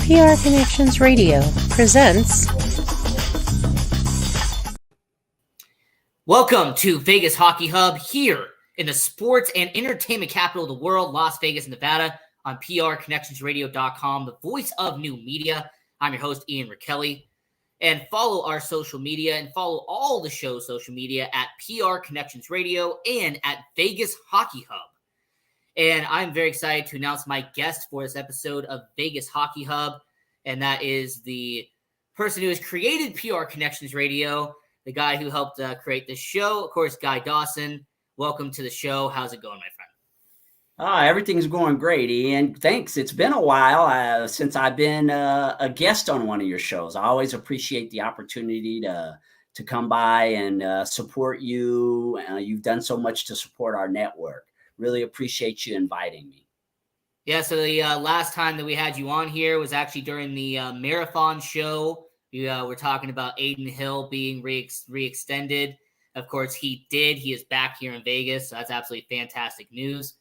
PR Connections Radio presents. Welcome to Vegas Hockey Hub here in the sports and entertainment capital of the world, Las Vegas, Nevada, on prconnectionsradio.com, the voice of new media. I'm your host, Ian Rakelli. And follow our social media and follow all the show's social media at PR Connections Radio and at Vegas Hockey Hub. And I'm very excited to announce my guest for this episode of Vegas Hockey Hub. And that is the person who has created PR Connections Radio, the guy who helped create this show, of course, Guy Dawson. Welcome to the show. How's it going, my friend? Everything's going great, Ian. Thanks. It's been a while since I've been a guest on one of your shows. I always appreciate the opportunity to come by and support you. You've done so much to support our network. Really appreciate you inviting me. Yeah, so the last time that we had you on here was actually during the marathon show. We were talking about Aiden Hill being re-extended. Of course, he did. He is back here in Vegas, so that's absolutely fantastic news.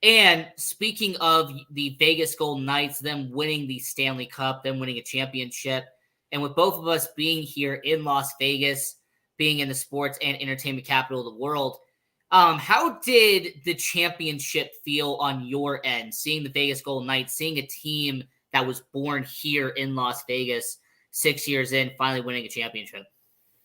And speaking of the Vegas Golden Knights, them winning the Stanley Cup, them winning a championship, and with both of us being here in Las Vegas, being in the sports and entertainment capital of the world, how did the championship feel on your end, seeing the Vegas Golden Knights, seeing a team that was born here in Las Vegas 6 years in, finally winning a championship?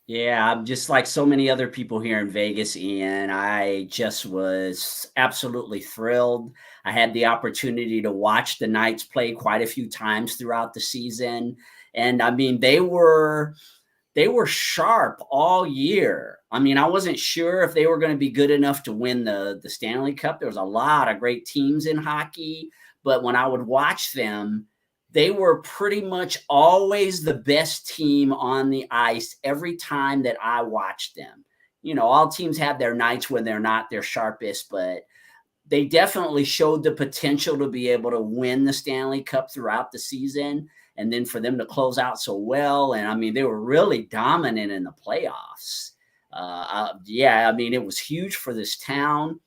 Yeah, I'm just like so many other people here in Vegas, Ian. I just was absolutely thrilled. I had the opportunity to watch the Knights play quite a few times throughout the season. And I mean, they were sharp all year. I mean, I wasn't sure if they were going to be good enough to win the Stanley Cup. There was a lot of great teams in hockey, but when I would watch them, they were pretty much always the best team on the ice every time that I watched them. You know, all teams have their nights when they're not their sharpest, but they definitely showed the potential to be able to win the Stanley Cup throughout the season. And then for them to close out so well. And I mean, they were really dominant in the playoffs. I mean, it was huge for this town.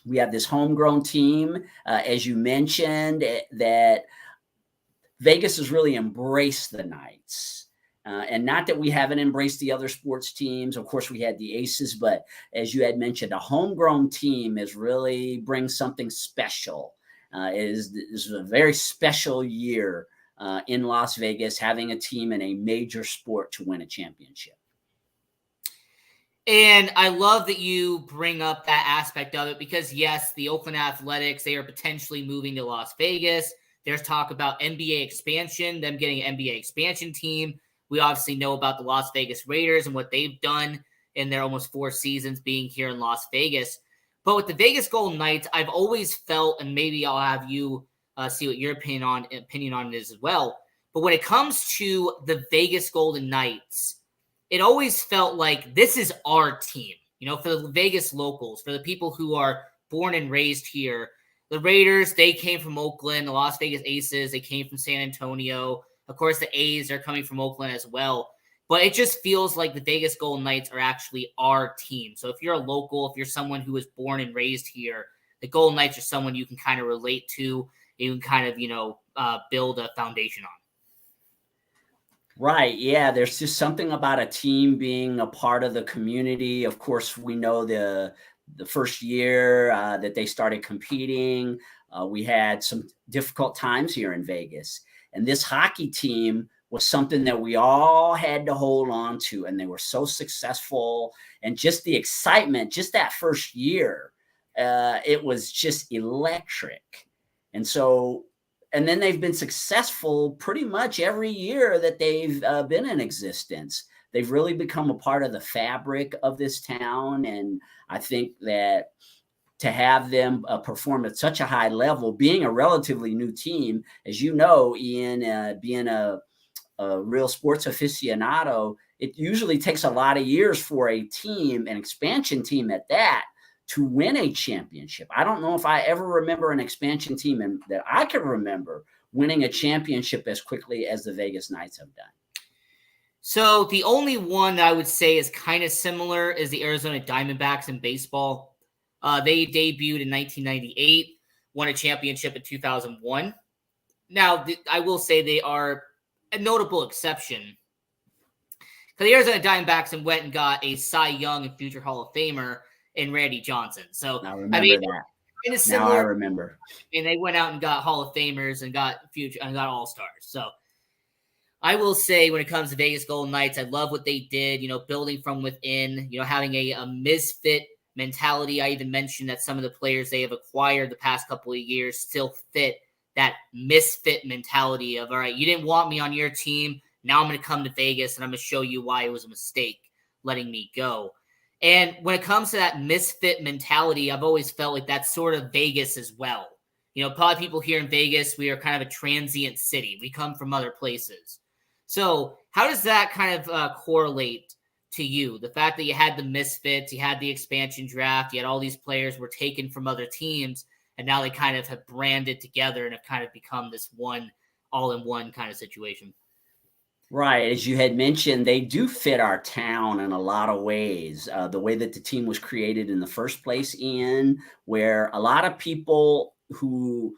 We have this homegrown team, as you mentioned, that Vegas has really embraced the Knights. And not that we haven't embraced the other sports teams. Of course, we had the Aces, but as you had mentioned, a homegrown team is really brings something special. It is a very special year in Las Vegas, having a team in a major sport to win a championship. And I love that you bring up that aspect of it because, yes, the Oakland Athletics, they are potentially moving to Las Vegas. There's talk about NBA expansion, them getting an NBA expansion team. We obviously know about the Las Vegas Raiders and what they've done in their almost 4 seasons being here in Las Vegas. But with the Vegas Golden Knights, I've always felt, and maybe I'll have you see what your opinion on it is as well. But when it comes to the Vegas Golden Knights, it always felt like this is our team, you know, for the Vegas locals, for the people who are born and raised here. The Raiders, they came from Oakland. The Las Vegas Aces, they came from San Antonio. Of course, the A's are coming from Oakland as well. But it just feels like the Vegas Golden Knights are actually our team. So if you're a local, if you're someone who was born and raised here, the Golden Knights are someone you can kind of relate to. You can kind of, build a foundation on. Right. Yeah. There's just something about a team being a part of the community. Of course, we know the first year that they started competing, we had some difficult times here in Vegas. And this hockey team was something that we all had to hold on to. And they were so successful. And just the excitement, just that first year, it was just electric. And so, and then they've been successful pretty much every year that they've been in existence. They've really become a part of the fabric of this town. And I think that to have them perform at such a high level, being a relatively new team, as you know, Ian, being a real sports aficionado, it usually takes a lot of years for a team, an expansion team at that, to win a championship. I don't know if I ever remember an expansion team that I can remember winning a championship as quickly as the Vegas Knights have done. So the only one that I would say is kind of similar is the Arizona Diamondbacks in baseball. They debuted in 1998, won a championship in 2001. Now, I will say they are a notable exception because the Arizona Diamondbacks went and got a Cy Young and future Hall of Famer in Randy Johnson. So, I remember that. Kind of similar. Now I remember. And they went out and got Hall of Famers and got All-Stars. So, I will say when it comes to Vegas Golden Knights, I love what they did, building from within, having a misfit mentality. I even mentioned that some of the players they have acquired the past couple of years still fit that misfit mentality of, all right, you didn't want me on your team. Now I'm going to come to Vegas and I'm going to show you why it was a mistake letting me go. And when it comes to that misfit mentality, I've always felt like that's sort of Vegas as well. Probably people here in Vegas, we are kind of a transient city. We come from other places. So how does that kind of correlate to you? The fact that you had the misfits, you had the expansion draft, you had all these players were taken from other teams, and now they kind of have branded together and have kind of become this one all-in-one kind of situation. Right. As you had mentioned, they do fit our town in a lot of ways. The way that the team was created in the first place, where a lot of people who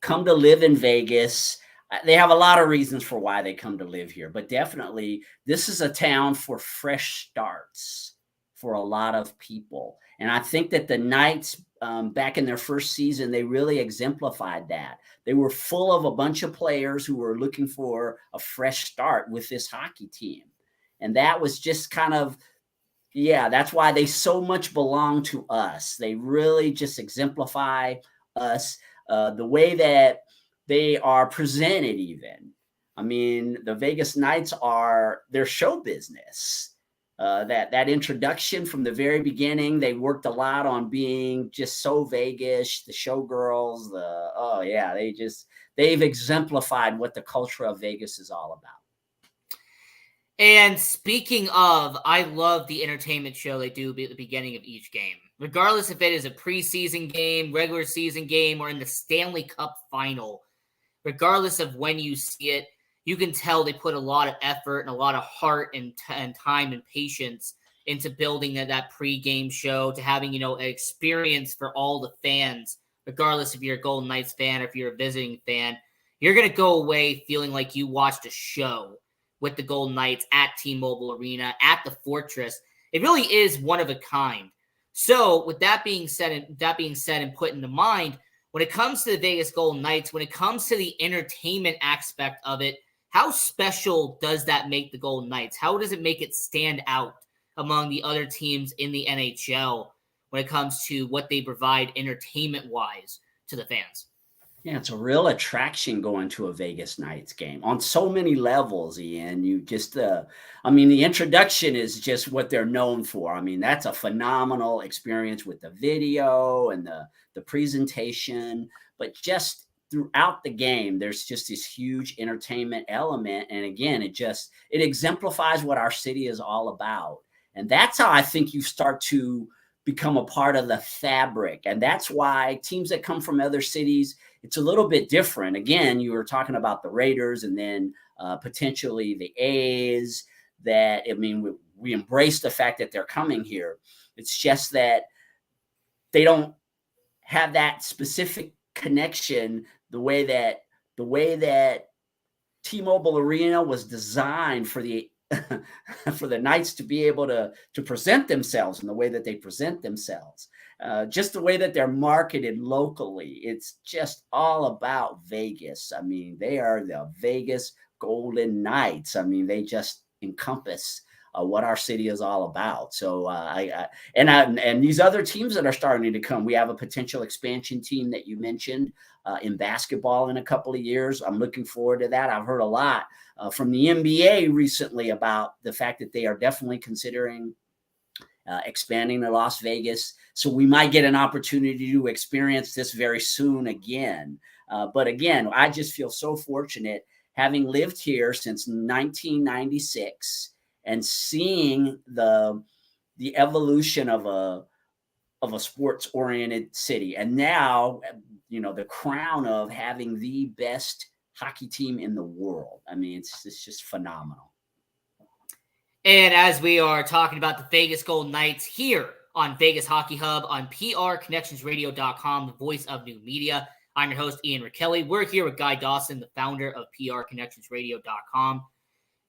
come to live in Vegas, they have a lot of reasons for why they come to live here, but definitely this is a town for fresh starts for a lot of people. And I think that the Knights, back in their first season, they really exemplified that. They were full of a bunch of players who were looking for a fresh start with this hockey team. And that was just kind of, that's why they so much belong to us. They really just exemplify us, the way that they are presented even. I mean, the Vegas Knights are their show business. That introduction from the very beginning, they worked a lot on being just so Vegas, the showgirls, they've exemplified what the culture of Vegas is all about. And speaking of, I love the entertainment show they do at the beginning of each game. Regardless if it is a preseason game, regular season game, or in the Stanley Cup final, regardless of when you see it, you can tell they put a lot of effort and a lot of heart and time and patience into building that pregame show, to having, an experience for all the fans, regardless if you're a Golden Knights fan or if you're a visiting fan. You're going to go away feeling like you watched a show with the Golden Knights at T-Mobile Arena, at the Fortress. It really is one of a kind. So with that being said and put into mind, when it comes to the Vegas Golden Knights, when it comes to the entertainment aspect of it, how special does that make the Golden Knights? How does it make it stand out among the other teams in the NHL when it comes to what they provide entertainment-wise to the fans? Yeah, it's a real attraction going to a Vegas Knights game on so many levels, Ian. You just, the introduction is just what they're known for. I mean, that's a phenomenal experience with the video and the presentation, but just throughout the game, there's just this huge entertainment element. And again, it exemplifies what our city is all about. And that's how I think you start to become a part of the fabric. And that's why teams that come from other cities, it's a little bit different. Again, you were talking about the Raiders and then potentially the A's. We embrace the fact that they're coming here. It's just that they don't have that specific connection the way that T-Mobile Arena was designed for the for the Knights to be able to present themselves in the way that they present themselves. Just the way that they're marketed locally. It's just all about Vegas. I mean, they are the Vegas Golden Knights. I mean, they just encompass what our city is all about. So and these other teams that are starting to come, we have a potential expansion team that you mentioned in basketball in a couple of years. I'm looking forward to that. I've heard a lot from the NBA recently about the fact that they are definitely considering expanding to Las Vegas. So we might get an opportunity to experience this very soon again. But again, I just feel so fortunate having lived here since 1996 and seeing the evolution of a sports oriented city. And now, the crown of having the best hockey team in the world. I mean, it's just phenomenal. And as we are talking about the Vegas Golden Knights here on Vegas Hockey Hub on PRConnectionsRadio.com, the voice of new media, I'm your host, Ian Rakelli. We're here with Guy Dawson, the founder of PRConnectionsRadio.com.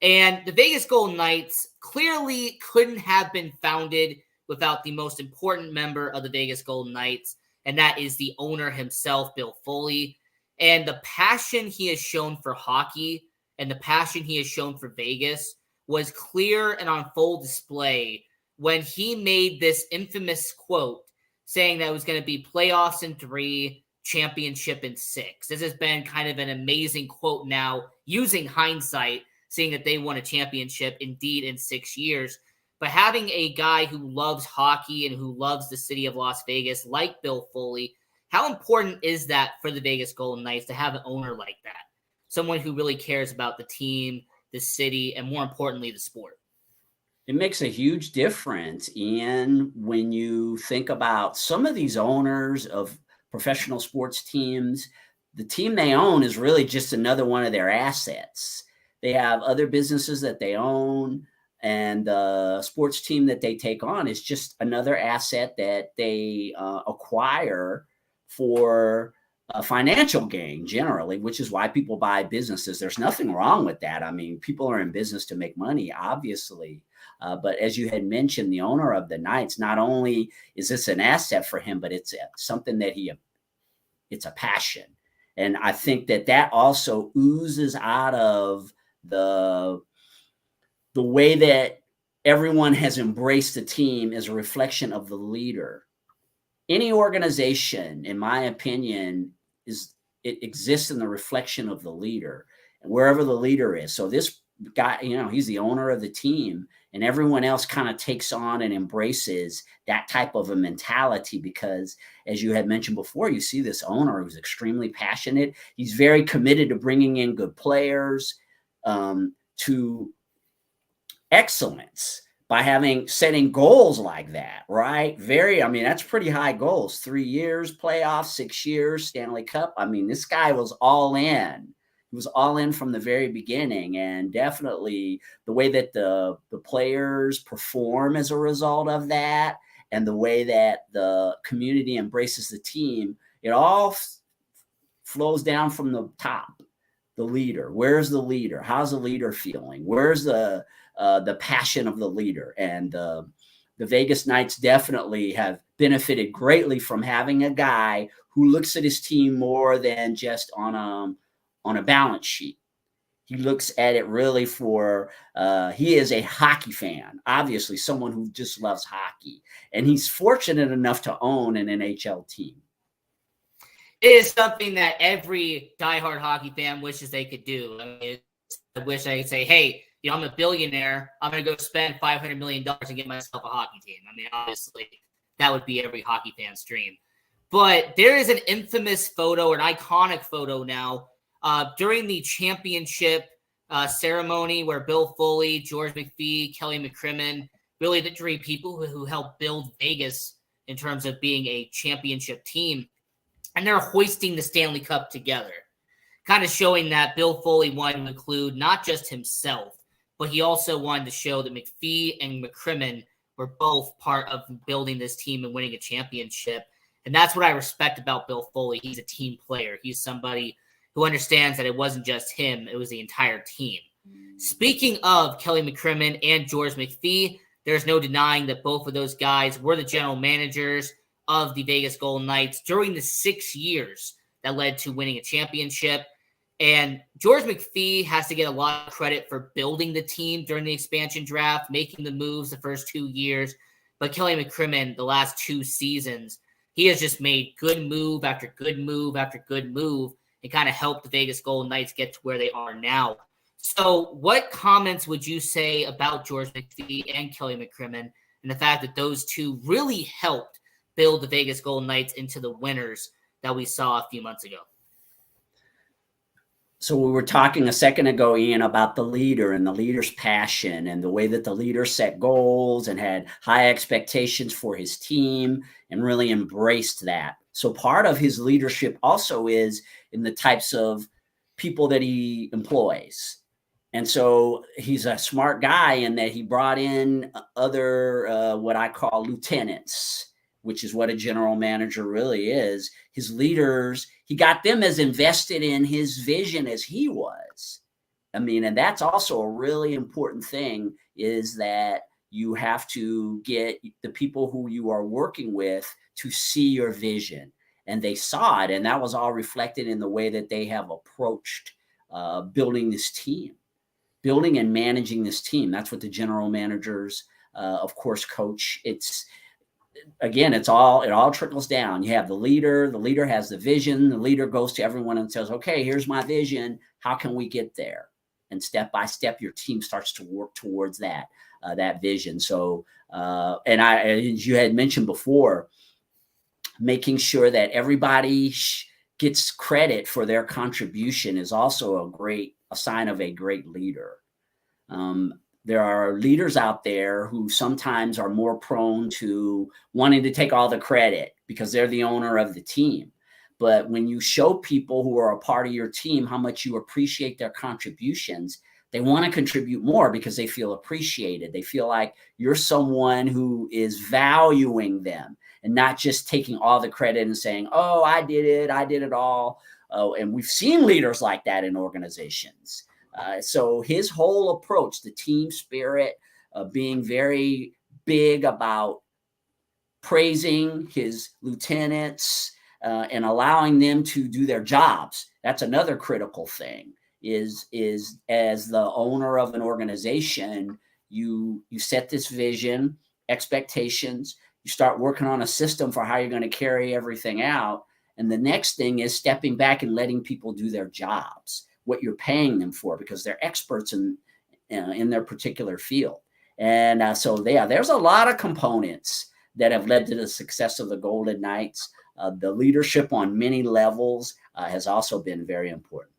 And the Vegas Golden Knights clearly couldn't have been founded without the most important member of the Vegas Golden Knights, and that is the owner himself, Bill Foley. And the passion he has shown for hockey and the passion he has shown for Vegas was clear and on full display when he made this infamous quote saying that it was going to be playoffs in 3, championship in 6. This has been kind of an amazing quote now, using hindsight, seeing that they won a championship indeed in 6 years. But having a guy who loves hockey and who loves the city of Las Vegas like Bill Foley, how important is that for the Vegas Golden Knights to have an owner like that? Someone who really cares about the team, the city, and more importantly, the sport. It makes a huge difference in when you think about some of these owners of professional sports teams. The team they own is really just another one of their assets. They have other businesses that they own, and the sports team that they take on is just another asset that they acquire for a financial gain generally, which is why people buy businesses. There's nothing wrong with that. I mean, people are in business to make money, obviously. But as you had mentioned, the owner of the Knights, not only is this an asset for him, but it's something that it's a passion. And I think that also oozes out of the way that everyone has embraced the team as a reflection of the leader. Any organization, in my opinion, it exists in the reflection of the leader, and wherever the leader is. So this guy, he's the owner of the team, and everyone else kind of takes on and embraces that type of a mentality because, as you had mentioned before, you see this owner who's extremely passionate. He's very committed to bringing in good players to excellence by setting goals like that, right? That's pretty high goals. 3 years, playoffs, 6 years, Stanley Cup. I mean, this guy was all in. He was all in from the very beginning, and definitely the way that the players perform as a result of that and the way that the community embraces the team, it all flows down from the top. The leader, where's the leader? How's the leader feeling? Where's the passion of the leader? And the Vegas Knights definitely have benefited greatly from having a guy who looks at his team more than just on a balance sheet. He looks at it really he is a hockey fan, obviously someone who just loves hockey, and he's fortunate enough to own an NHL team. It is something that every diehard hockey fan wishes they could do. I wish I could say, hey, I'm a billionaire. I'm going to go spend $500 million and get myself a hockey team. Obviously, that would be every hockey fan's dream. But there is an infamous photo, an iconic photo now, during the championship ceremony where Bill Foley, George McPhee, Kelly McCrimmon, really the three people who helped build Vegas in terms of being a championship team, and they're hoisting the Stanley Cup together, kind of showing that Bill Foley wanted to include not just himself, but he also wanted to show that McPhee and McCrimmon were both part of building this team and winning a championship. And that's what I respect about Bill Foley. He's a team player. He's somebody who understands that it wasn't just him, it was the entire team. Speaking of Kelly McCrimmon and George McPhee, there's no denying that both of those guys were the general managers of the Vegas Golden Knights during the 6 years that led to winning a championship. And George McPhee has to get a lot of credit for building the team during the expansion draft, making the moves the first 2 years. But Kelly McCrimmon, the last 2 seasons, he has just made good move after good move after good move and kind of helped the Vegas Golden Knights get to where they are now. So what comments would you say about George McPhee and Kelly McCrimmon and the fact that those two really helped build the Vegas Golden Knights into the winners that we saw a few months ago? So we were talking a second ago, Ian, about the leader and the leader's passion and the way that the leader set goals and had high expectations for his team and really embraced that. So part of his leadership also is in the types of people that he employs. And so he's a smart guy in that he brought in other, what I call lieutenants, which is what a general manager really is. His leaders, he got them as invested in his vision as he was. I mean, and that's also a really important thing, is that you have to get the people who you are working with to see your vision. And they saw it, and that was all reflected in the way that they have approached building this team, building and managing this team. That's what the general managers, of course, coach. It all trickles down. You have the leader has the vision. The leader goes to everyone and says, okay, here's my vision. How can we get there? And step by step, your team starts to work towards that vision. So, as you had mentioned before, making sure that everybody gets credit for their contribution is also a sign of a great leader. There are leaders out there who sometimes are more prone to wanting to take all the credit because they're the owner of the team. But when you show people who are a part of your team how much you appreciate their contributions, they want to contribute more because they feel appreciated. They feel like you're someone who is valuing them and not just taking all the credit and saying, oh, I did it all. And we've seen leaders like that in organizations. So his whole approach, the team spirit, being very big about praising his lieutenants and allowing them to do their jobs. That's another critical thing, is as the owner of an organization, you set this vision, expectations, you start working on a system for how you're going to carry everything out. And the next thing is stepping back and letting people do their jobs, what you're paying them for, because they're experts in their particular field. And there's a lot of components that have led to the success of the Golden Knights. The leadership on many levels has also been very important.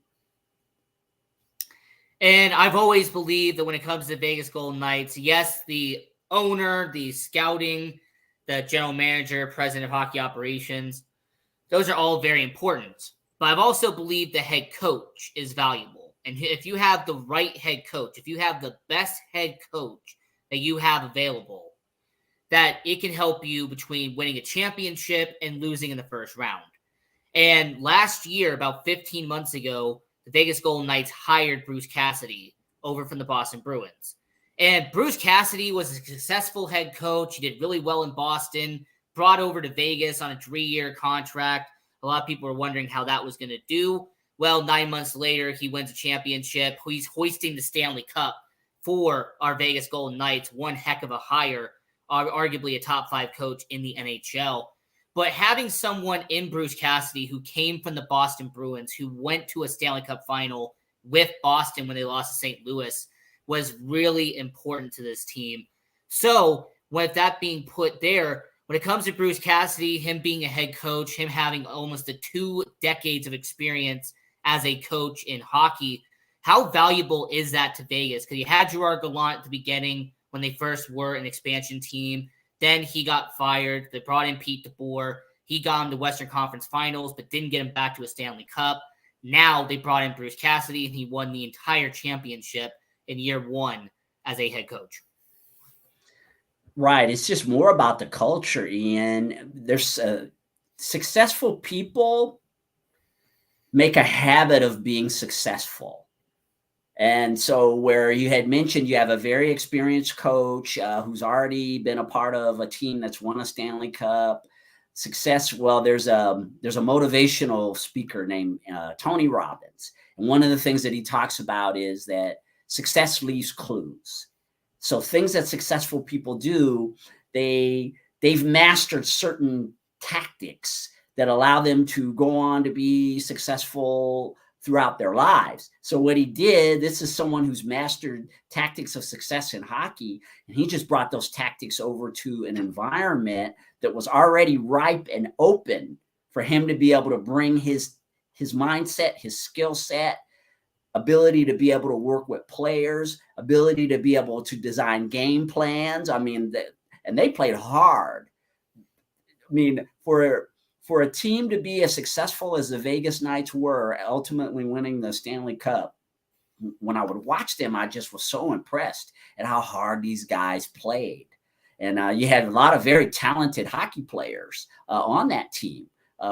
And I've always believed that when it comes to Vegas Golden Knights, yes, the owner, the scouting, the general manager, president of hockey operations, those are all very important. But I've also believed the head coach is valuable. And if you have the right head coach, if you have the best head coach that you have available, that it can help you between winning a championship and losing in the first round. And last year, about 15 months ago, the Vegas Golden Knights hired Bruce Cassidy over from the Boston Bruins. And Bruce Cassidy was a successful head coach. He did really well in Boston, brought over to Vegas on a 3-year contract. A lot of people were wondering how that was going to do. Well, 9 months later, he wins a championship. He's hoisting the Stanley Cup for our Vegas Golden Knights. One heck of a hire, arguably a top 5 coach in the NHL. But having someone in Bruce Cassidy who came from the Boston Bruins, who went to a Stanley Cup final with Boston when they lost to St. Louis, was really important to this team. So with that being put there, when it comes to Bruce Cassidy, him being a head coach, him having almost 2 decades of experience as a coach in hockey, how valuable is that to Vegas? Because you had Gerard Gallant at the beginning when they first were an expansion team. Then he got fired. They brought in Pete DeBoer. He got him to Western Conference Finals, but didn't get him back to a Stanley Cup. Now they brought in Bruce Cassidy, and he won the entire championship in year 1 as a head coach. Right. It's just more about the culture, Ian. There's successful people make a habit of being successful. And so where you had mentioned you have a very experienced coach who's already been a part of a team that's won a Stanley Cup, success. Well, there's a motivational speaker named Tony Robbins. And one of the things that he talks about is that success leaves clues. So things that successful people do, they've mastered certain tactics that allow them to go on to be successful throughout their lives. So what he did, this is someone who's mastered tactics of success in hockey, and he just brought those tactics over to an environment that was already ripe and open for him to be able to bring his mindset, his skill set, ability to be able to work with players, ability to be able to design game plans. I mean, and they played hard. I mean, for a team to be as successful as the Vegas Knights were, ultimately winning the Stanley Cup, when I would watch them, I just was so impressed at how hard these guys played. And you had a lot of very talented hockey players on that team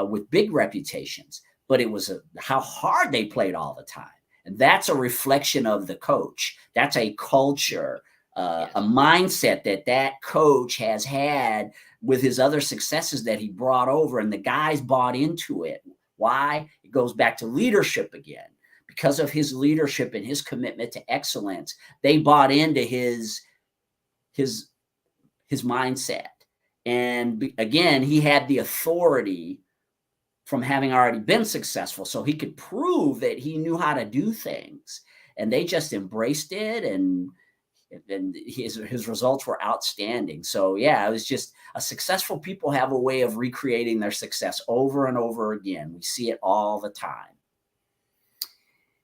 with big reputations, but it was how hard they played all the time. And that's a reflection of the coach. That's a culture, a mindset that coach has had with his other successes that he brought over, and the guys bought into it. Why? It goes back to leadership again. Because of his leadership and his commitment to excellence, they bought into his mindset. And again, he had the authority from having already been successful, so he could prove that he knew how to do things. And they just embraced it, and his results were outstanding. So yeah, it was just a successful people have a way of recreating their success over and over again. We see it all the time.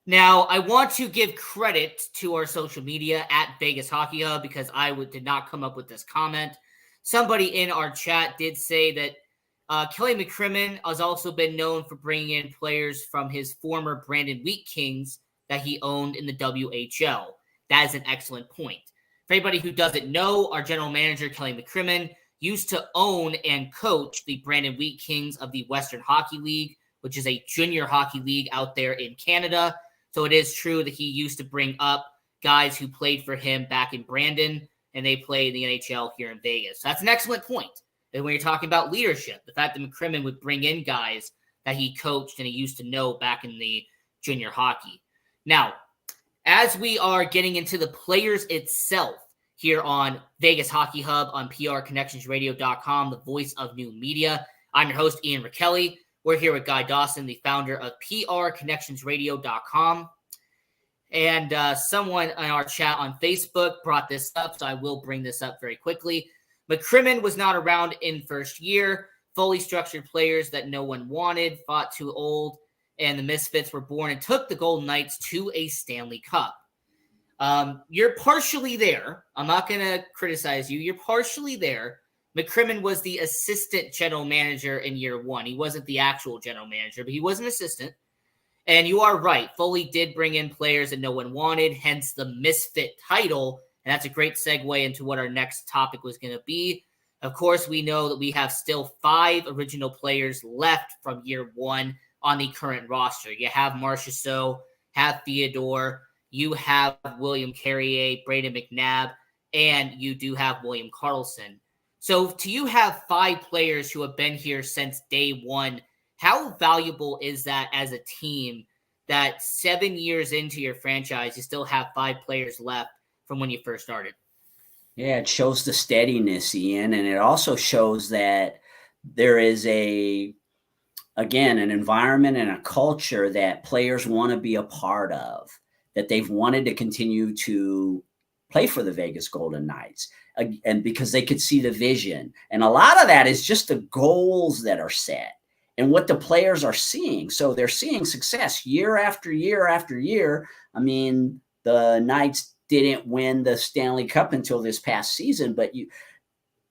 Now, I want to give credit to our social media at Vegas Hockey Hub, because I did not come up with this comment. Somebody in our chat did say that Kelly McCrimmon has also been known for bringing in players from his former Brandon Wheat Kings that he owned in the WHL. That is an excellent point. For anybody who doesn't know, our general manager, Kelly McCrimmon, used to own and coach the Brandon Wheat Kings of the Western Hockey League, which is a junior hockey league out there in Canada. So it is true that he used to bring up guys who played for him back in Brandon, and they play in the NHL here in Vegas. So that's an excellent point. And when you're talking about leadership, the fact that McCrimmon would bring in guys that he coached and he used to know back in the junior hockey. Now, as we are getting into the players itself here on Vegas Hockey Hub on PRConnectionsRadio.com, the voice of new media, I'm your host, Ian Rakelli. We're here with Guy Dawson, the founder of PRConnectionsRadio.com. And someone in our chat on Facebook brought this up, so I will bring this up very quickly. McCrimmon was not around in first year. Fully structured players that no one wanted, fought too old, and the Misfits were born and took the Golden Knights to a Stanley Cup. You're partially there. I'm not going to criticize you. You're partially there. McCrimmon was the assistant general manager in year one. He wasn't the actual general manager, but he was an assistant. And you are right. Foley did bring in players that no one wanted, hence the Misfit title. And that's a great segue into what our next topic was going to be. Of course, we know that we have still 5 original players left from year one on the current roster. You have Marchessault, have Theodore, you have William Carrier, Braden McNabb, and you do have William Karlsson. So to you have 5 players who have been here since day one, how valuable is that as a team that 7 years into your franchise, you still have 5 players left from when you first started? Yeah, it shows the steadiness, Ian, and it also shows that there is an environment and a culture that players want to be a part of, that they've wanted to continue to play for the Vegas Golden Knights, and because they could see the vision. And a lot of that is just the goals that are set and what the players are seeing. So they're seeing success year after year after year. I mean, the Knights didn't win the Stanley Cup until this past season, but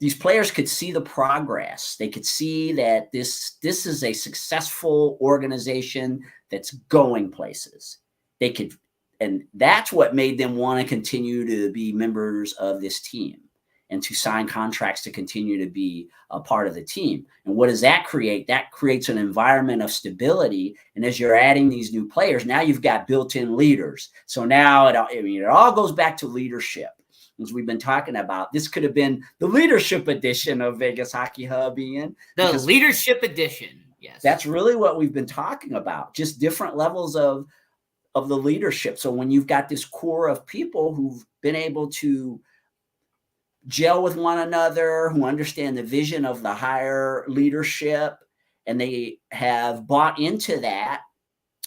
these players could see the progress. They could see that this is a successful organization that's going places. And that's what made them want to continue to be members of this team and to sign contracts to continue to be a part of the team. And what does that create? That creates an environment of stability. And as you're adding these new players, now you've got built-in leaders. So now it all goes back to leadership. As we've been talking about, this could have been the leadership edition of Vegas Hockey Hub, Ian. The leadership edition, yes. That's really what we've been talking about, just different levels of the leadership. So when you've got this core of people who've been able to gel with one another, who understand the vision of the higher leadership, and they have bought into that,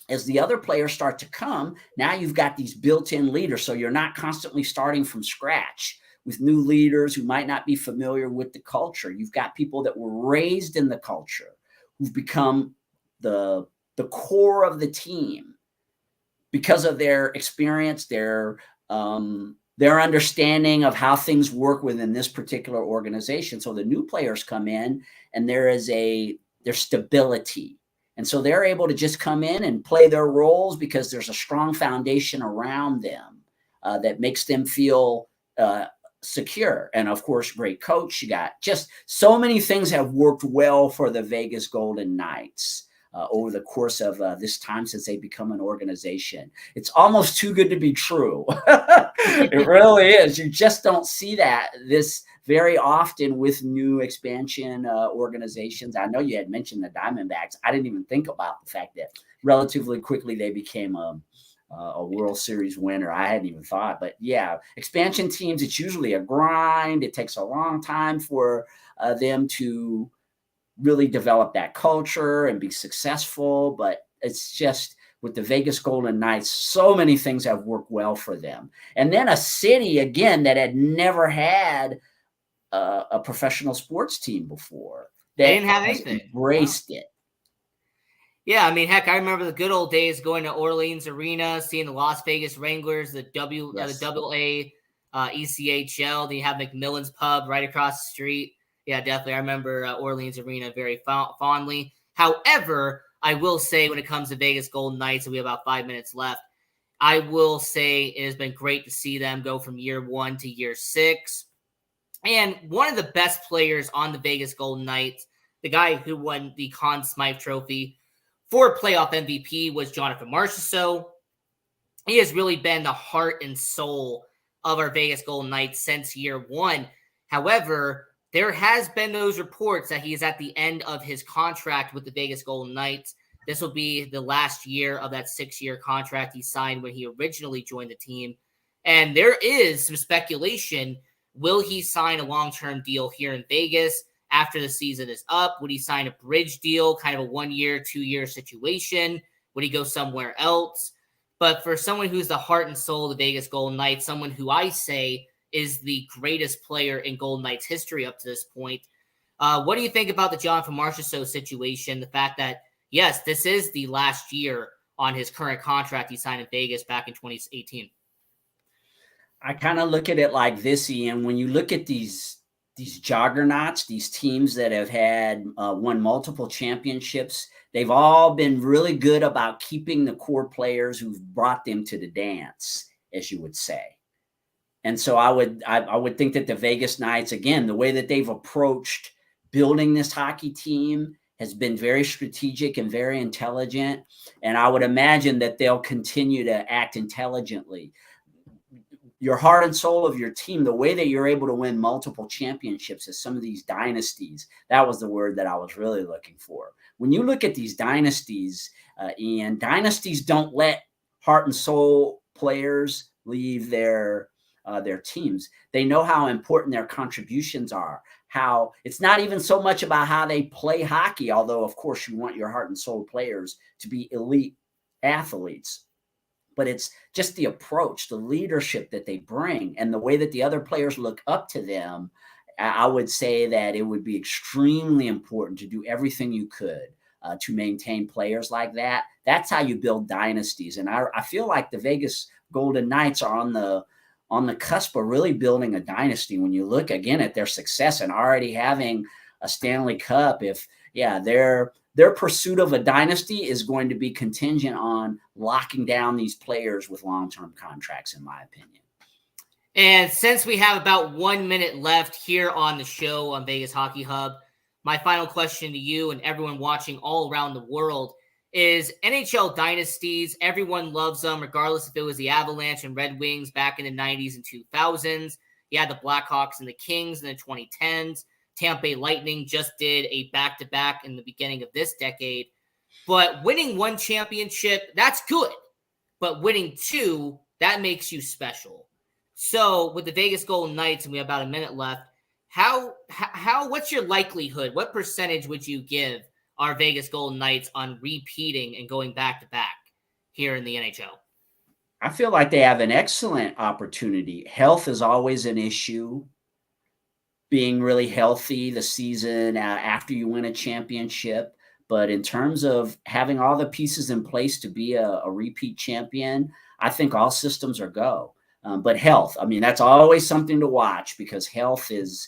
as the other players start to come, now you've got these built-in leaders. So you're not constantly starting from scratch with new leaders who might not be familiar with the culture. You've got people that were raised in the culture, who've become the core of the team because of their experience, their understanding of how things work within this particular organization. So the new players come in, and there's stability. And so they're able to just come in and play their roles because there's a strong foundation around them that makes them feel secure. And of course, great coach. You got just so many things have worked well for the Vegas Golden Knights over the course of this time since they become an organization. It's almost too good to be true. It really is. You just don't see this very often with new expansion organizations. I know you had mentioned the Diamondbacks. I didn't even think about the fact that relatively quickly they became a World Series winner. I hadn't even thought, but yeah, expansion teams, it's usually a grind. It takes a long time for them to really develop that culture and be successful. But it's just with the Vegas Golden Knights, so many things have worked well for them. And then a city, again, that had never had a professional sports team before. That they didn't have anything. Embraced it. Yeah, I mean, heck, I remember the good old days going to Orleans Arena, seeing the Las Vegas Wranglers, the Double A, ECHL. Then you have McMillan's Pub right across the street. Yeah, definitely. I remember Orleans Arena very fondly. However, I will say when it comes to Vegas Golden Knights, and we have about 5 minutes left, I will say it has been great to see them go from year 1 to year 6. And one of the best players on the Vegas Golden Knights, the guy who won the Conn Smythe Trophy for playoff MVP, was Jonathan Marchessault. He has really been the heart and soul of our Vegas Golden Knights since year 1. However, there has been those reports that he is at the end of his contract with the Vegas Golden Knights. This will be the last year of that 6-year contract he signed when he originally joined the team. And there is some speculation. Will he sign a long-term deal here in Vegas after the season is up? Would he sign a bridge deal, kind of a 1-year, 2-year situation? Would he go somewhere else? But for someone who's the heart and soul of the Vegas Golden Knights, someone who I say is the greatest player in Golden Knights history up to this point, what do you think about the Jonathan Marchessault situation? The fact that, yes, this is the last year on his current contract he signed in Vegas back in 2018. I kind of look at it like this, Ian. When you look at these juggernauts, these teams that have had won multiple championships, they've all been really good about keeping the core players who've brought them to the dance, as you would say. And so I would think that the Vegas Knights, again, the way that they've approached building this hockey team has been very strategic and very intelligent. And I would imagine that they'll continue to act intelligently. Your heart and soul of your team, the way that you're able to win multiple championships is some of these dynasties. That was the word that I was really looking for. When you look at these dynasties, Ian, dynasties don't let heart and soul players leave their teams. They know how important their contributions are. How it's not even so much about how they play hockey, although of course you want your heart and soul players to be elite athletes. But it's just the approach, the leadership that they bring, and the way that the other players look up to them. I would say that it would be extremely important to do everything you could to maintain players like that. That's how you build dynasties. And I feel like the Vegas Golden Knights are on the cusp of really building a dynasty. When you look again at their success and already having a Stanley Cup, their pursuit of a dynasty is going to be contingent on locking down these players with long-term contracts, in my opinion. And since we have about 1 minute left here on the show on Vegas Hockey Hub, my final question to you and everyone watching all around the world is NHL dynasties. Everyone loves them, regardless if it was the Avalanche and Red Wings back in the 90s and 2000s. You had the Blackhawks and the Kings in the 2010s. Tampa Bay Lightning just did a back-to-back in the beginning of this decade. But winning one championship, that's good. But winning two, that makes you special. So with the Vegas Golden Knights, and we have about a minute left, what's your likelihood? What percentage would you give our Vegas Golden Knights on repeating and going back-to-back here in the NHL? I feel like they have an excellent opportunity. Health is always an issue. Being really healthy the season after you win a championship. But in terms of having all the pieces in place to be a repeat champion, I think all systems are go. But health, I mean, that's always something to watch because health is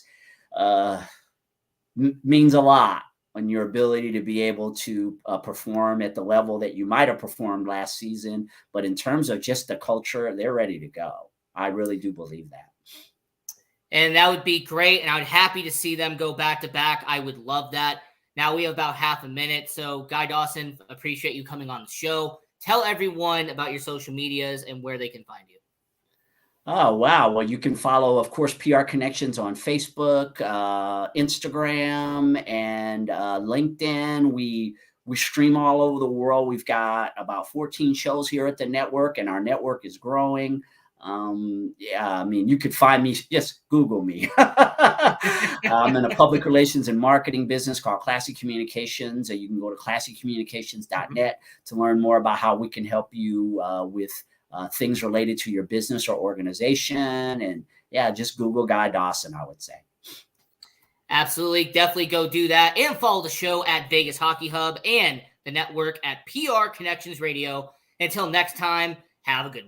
means a lot on your ability to be able to perform at the level that you might have performed last season. But in terms of just the culture, they're ready to go. I really do believe that. And that would be great. And I would happy to see them go back to back. I would love that. Now we have about half a minute. So Guy Dawson, appreciate you coming on the show. Tell everyone about your social medias and where they can find you. Oh, wow. Well, you can follow, of course, PR Connections on Facebook, Instagram, and LinkedIn. We stream all over the world. We've got about 14 shows here at the network, and our network is growing. Yeah, I mean, you could find me, just Google me. I'm in a public relations and marketing business called Classic Communications. You can go to classiccommunications.net to learn more about how we can help you with things related to your business or organization. And yeah, just Google Guy Dawson, I would say. Absolutely. Definitely go do that. And follow the show at Vegas Hockey Hub and the network at PR Connections Radio. Until next time, have a good one.